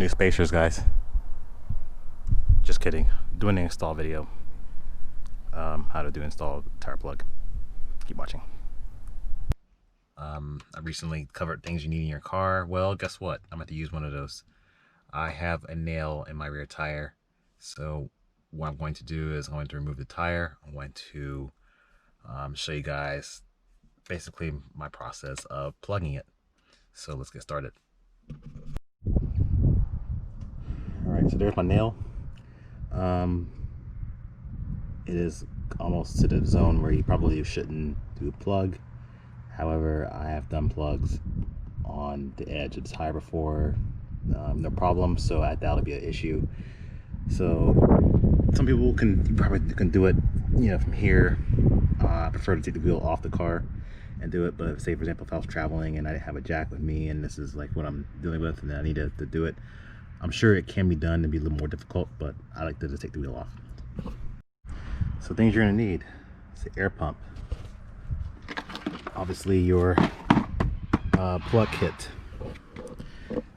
new spacers, guys. Just kidding. Doing an install video. How to install tire plug. Keep watching. I recently covered things you need in your car. Well, guess what? I'm going to use one of those. I have a nail in my rear tire. So what I'm going to do is I'm going to remove the tire. I'm going to show you guys basically my process of plugging it. So let's get started. Alright, so there's my nail. It is almost to the zone where you probably shouldn't do a plug. However, I have done plugs on the edge of the tire before, no problem, so I doubt it'll be an issue. So some people probably can do it, you know, from here. I prefer to take the wheel off the car and do it, but say for example if I was traveling and I didn't have a jack with me and this is like what I'm dealing with and I need to do it, I'm sure it can be done and be a little more difficult, but I like to just take the wheel off. So things you're gonna need: it's the air pump, obviously your plug kit.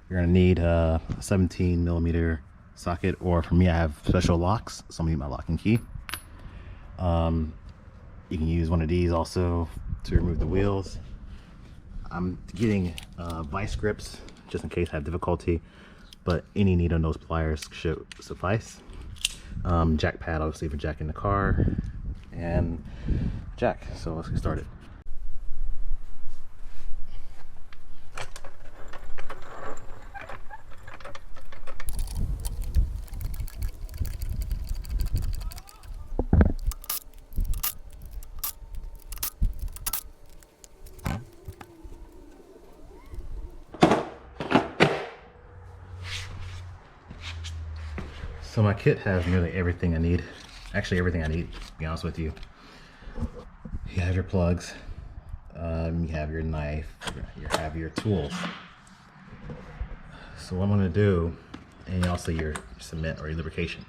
You're gonna need a 17mm socket, or for me I have special locks, so I'm gonna need my locking key. You can use one of these also to remove the wheels. I'm getting vice grips just in case I have difficulty, but any needle nose pliers should suffice. Jack pad, obviously, for jacking the car, and jack. So let's get started. So my kit has nearly everything I need. Actually, everything I need, to be honest with you. You have your plugs, you have your knife, you have your tools. So what I'm gonna do, and also your cement or your lubrication.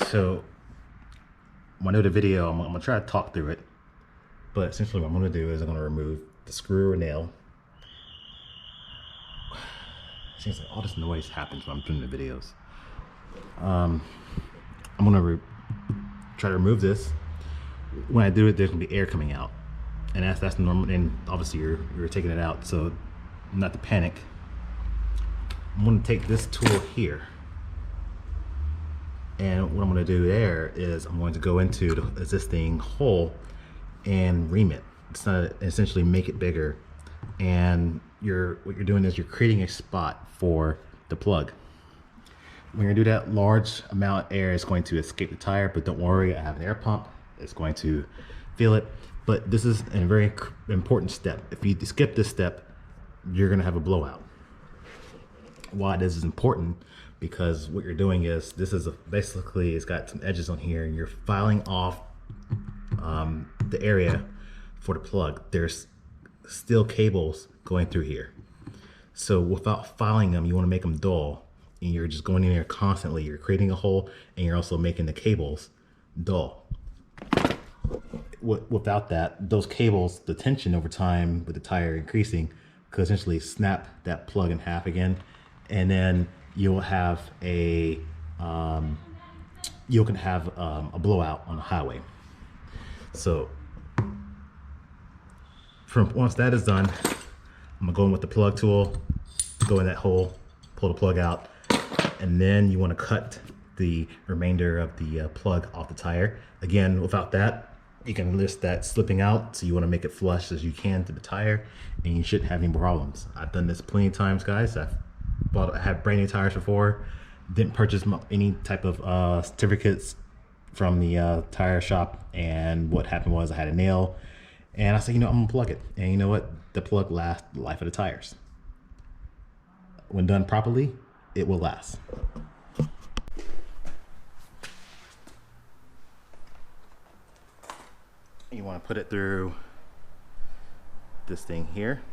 So when I do the video, I'm gonna try to talk through it, but essentially what I'm gonna do is I'm gonna remove the screw or nail. It seems like all this noise happens when I'm doing the videos. I'm gonna try to remove this. When I do it, there's gonna be air coming out, and that's normal. And obviously, you're taking it out, so not to panic. I'm gonna take this tool here, and what I'm gonna do there is I'm going to go into the existing hole and ream it. It's not essentially make it bigger, and what you're doing is you're creating a spot for the plug. When you do that, large amount of air is going to escape the tire, but don't worry, I have an air pump. It's going to feel it. But this is a very important step. If you skip this step, you're gonna have a blowout. Why this is important? Because what you're doing is, basically it's got some edges on here and you're filing off the area for the plug. There's still cables going through here. So without filing them, you wanna make them dull. And you're just going in there constantly. You're creating a hole and you're also making the cables dull. Without that, those cables, the tension over time with the tire increasing, could essentially snap that plug in half again, and then you'll have a blowout on the highway. So once that is done, I'm gonna go in with the plug tool, go in that hole, pull the plug out, and then you want to cut the remainder of the plug off the tire. Again, without that, you can risk that slipping out, so you want to make it flush as you can to the tire, and you shouldn't have any problems. I've done this plenty of times, guys. I had brand new tires before, didn't purchase any type of certificates from the tire shop, and what happened was I had a nail, and I said, you know, I'm gonna plug it, and you know what? The plug lasts the life of the tires. When done properly, it will last. You want to put it through this thing here.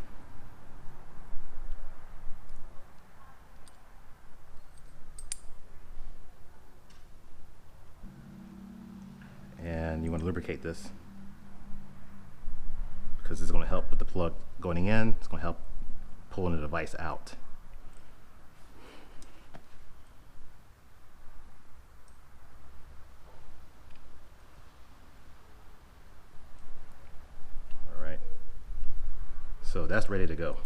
And you want to lubricate this, because it's going to help with the plug going in. It's going to help pulling the device out. that's ready to go.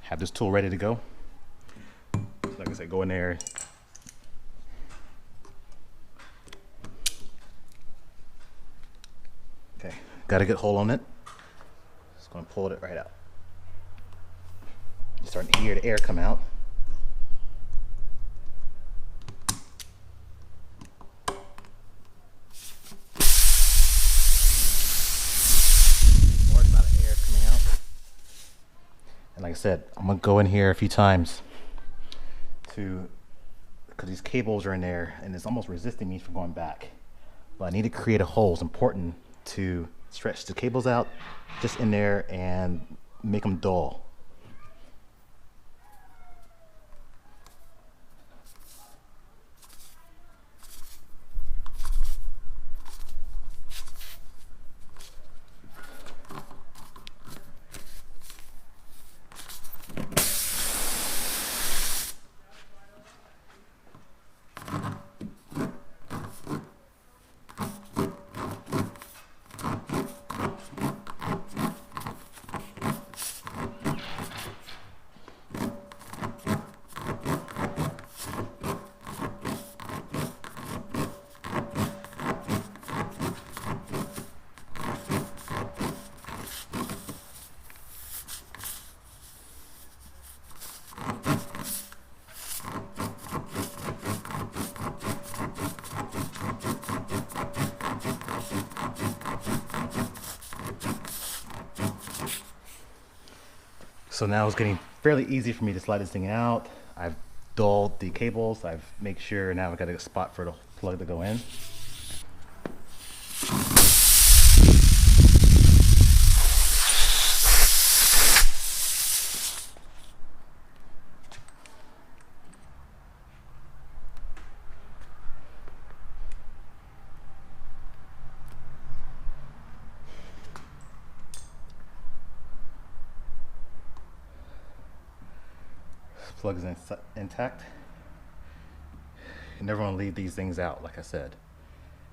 Have this tool ready to go. So like I said, go in there. Okay, got a good hold on it. Just gonna pull it right out. You're starting to hear the air come out. Large amount of air coming out. And like I said, I'm gonna go in here a few times because these cables are in there and it's almost resisting me from going back. But I need to create a hole. It's important to stretch the cables out just in there and make them dull. So now it's getting fairly easy for me to slide this thing out. I've dulled the cables. I've made sure now I've got a spot for the plug to go in. Plug is intact. You never want to leave these things out, like I said,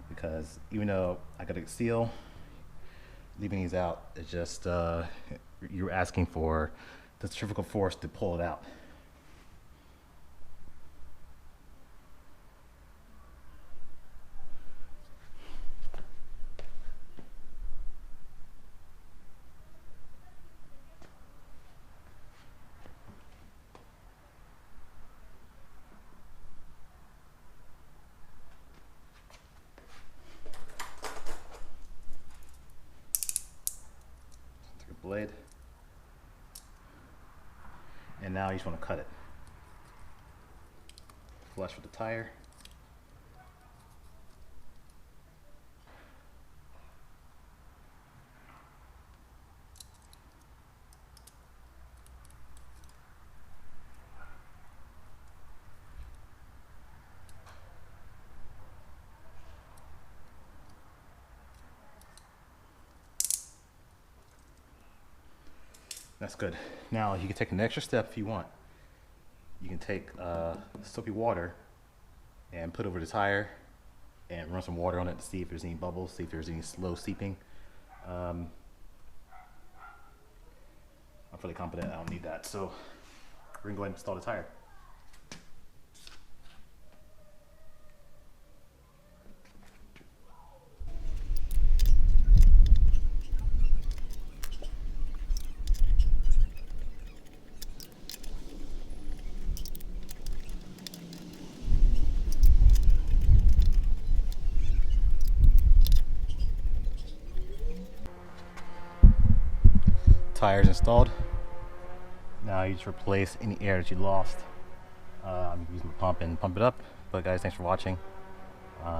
because even though I got a seal, leaving these out is just you're asking for the centrifugal force to pull it out. Blade, and now you just want to cut it flush with the tire. That's good. Now you can take an extra step if you want. You can take soapy water and put over the tire and run some water on it to see if there's any bubbles, see if there's any slow seeping. I'm fairly confident I don't need that, so we're gonna go ahead and install the tire. Tires installed. Now you just replace any air that you lost. I'm using the pump and pump it up. But guys, thanks for watching.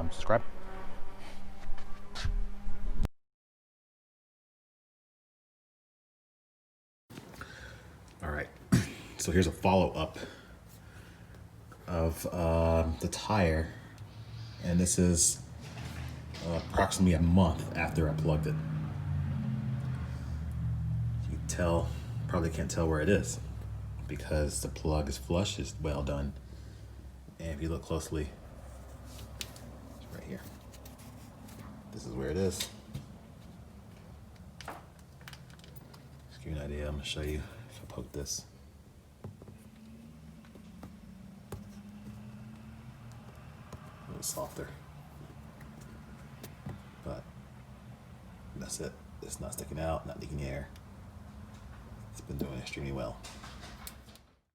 Subscribe. All right, so here's a follow-up of the tire, and this is approximately a month after I plugged it. You can tell, probably can't tell where it is. because the plug is flush, is well done. And if you look closely, it's right here. This is where it is. Just give you an idea, I'm gonna show you if I poke this. A little softer. But that's it. It's not sticking out, not leaking air. It's been doing extremely well.